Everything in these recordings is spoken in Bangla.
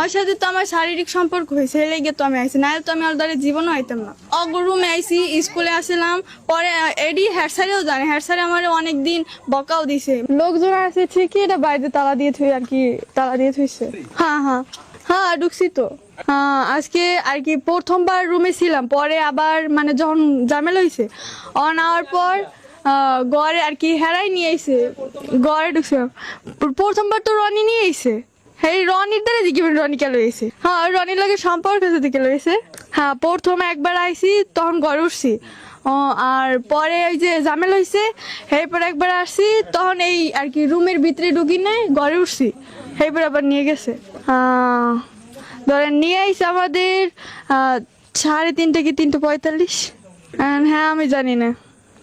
ওর সাথে তো আমার শারীরিক সম্পর্ক হয়েছে, এই লেগে তো আমি আইছি, না তো আমি ওর জীবনও আইতাম না। রুমে আইছি, স্কুলে আসলাম, পরে এডি হেড স্যারেও জানে, হেড স্যার আমার অনেকদিন বকাও দিছে। লোকজন আছে ঠিকই, এটা বাড়িতে তালা দিয়ে থুই আর কি, তালা দিয়ে থুইছে। হ্যাঁ হ্যাঁ হ্যাঁ ঢুকছি তো। হ্যাঁ আজকে আর কি প্রথমবার রুমে ছিলাম, পরে আবার মানে যখন ঝামেলা হয়েছে আওয়ার পর গড়ে আর কি হেরাই নিয়ে আইছে, গড়ে ঢুকছে। প্রথমবার তো রনি নিয়ে আইছে, এই রনির দ্বারা জিজ্ঞেস রনি কেন এসে, হ্যাঁ রনির লাগে সম্পর্ক সাথে কেন এসে। হ্যাঁ প্রথমে একবার আইসি তখন ঘরে উঠছি, আর পরে ওই যে ঝামেলা হয়েছে এরপর একবার আসছি, তখন এই আর কি রুমের ভিতরে ঢুকি নাই, ঘরে উঠছি, এরপর আবার নিয়ে গেছে। ধরেন নিয়ে আইসে আমাদের 3:30 কি 3:45। হ্যাঁ আমি জানি না,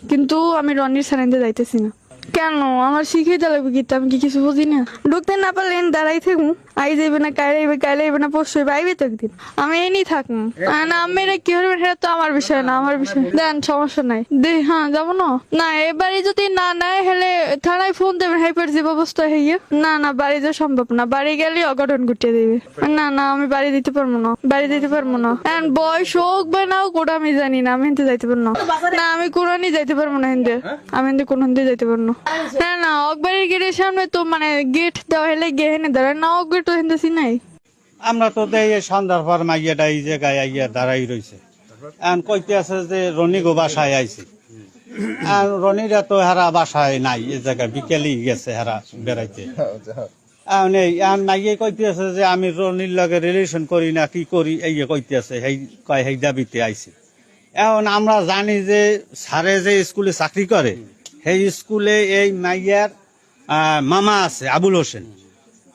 কিন্তু আমি রনির সারাইতে যাইতেছি না। কেন আমার শিখাইতে লাগবে কি, আমি কি কিছু বুঝি না? ঢুকতে না পারলে দাঁড়াই থাকুন, আই যাইবে না কাইলে আইবে, কাইলে আইবে না পরশু আইবে, আইবে তো একদিন, আমি এনি থাকুন না। মেয়েরা কি হবে সেটা তো আমার বিষয় না, আমার বিষয় দেন, সমস্যা নাই। হ্যাঁ যাবো না, না এবারে যদি না নেয় হলে থানায় ফোন দেবেন, হাইপার যে ব্যবস্থা হইয়া। না না বাড়ি যাওয়া সম্ভব না, বাড়ি গেলে অঘটন ঘটিয়ে দেবে। না না আমি বাড়ি দিতে পারবো না, বাড়ি দিতে পারবো না। বয়স হোক বা না হোক ওটা আমি জানি না, আমি হিন্দে যাইতে পারবো না। না আমি কোরআনই যাইতে পারবো না হিন্দে, আমি হিন্দে কোন হিন্দে যাইতে পারবো না। না না অকবারের গেটের সামনে তো মানে গেট দেওয়া হলে গেহেনে দাঁড়ায় না, অক গেট হিন্দেছি নাই। আমরা তো দেই সন্ধ্যার পর মাইয়াটা এই জায়গায় আইয়া দাঁড়াই রয়েছে, এখন কইতে আছে যে রনি গো বাসায় আইছি, আর রনিরা তো হারা বাসায় নাই, এই জায়গায় বিকেলেই গেছে হারা বেড়াইতে। এখন এখন মাইয়ে কইতে আছে যে আমি রনির লগে রিলেশন করি না, কি করি, এই কইতে আছে, সেই দাবিতে আইছি। এখন আমরা জানি যে স্যারে যে স্কুলে চাকরি করে, সেই স্কুলে এই মাইয়ার মামা আছে আবুল হোসেন,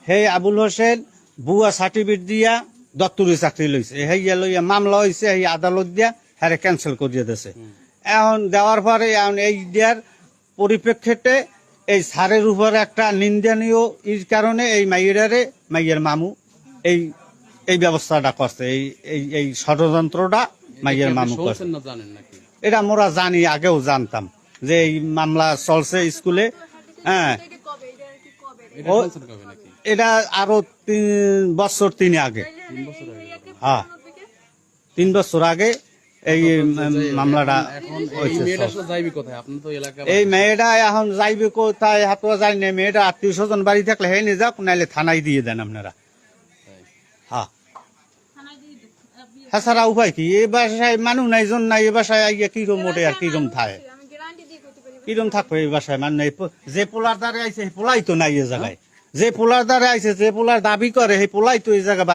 সেই আবুল হোসেন বুয়া সার্টিফিকেট দিয়া দপ্তরি চাকরি লইছে, হেইয়া লইয়া মামলা হয়েছে, এই আদালত দিয়া হ্যারে ক্যান্সেল করিয়ে দিয়েছে। এখন দেওয়ার পরে এখন এই দেওয়ার পরিপ্রেক্ষিতে এই স্যারের উপর একটা নিন্দনীয় এর কারণে এই মাইয়ের মামু এই এই ব্যবস্থাটা করছে, এই এই এই ষড়যন্ত্রটা মাইয়ের মামু করছে। এটা মোরা জানি, আগেও জানতাম যে এই মামলা চলছে স্কুলে। হ্যাঁ এটা আরো 3 বছর আগে, হ্যাঁ 3 বছর আগে এই মামলাটা এই মেয়েটা এখন যাইবে কোথায় হাত জানি না। মেয়েটা আত্মীয় স্বজন বাড়ি থাকলে হে নিয়ে যাক, নাইলে থানায় দিয়ে দেন আপনারা। হ্যাঁ হ্যাঁ সারা উপায় কি, এই বাসায় মানুষ নাই, জন নাই, এই বাসায় আইয়া কিরম ওঠে আর কিরম থাকে, কিরম থাকবে এই বাসায় মানুষ নাই। যে পোলার দ্বারে আইছে সেই পোলাই তো নাই এই জায়গায়, যে পোলার দ্বারে আইছে, যে পোলার দাবি করে সেই পোলাই তো এই জায়গায়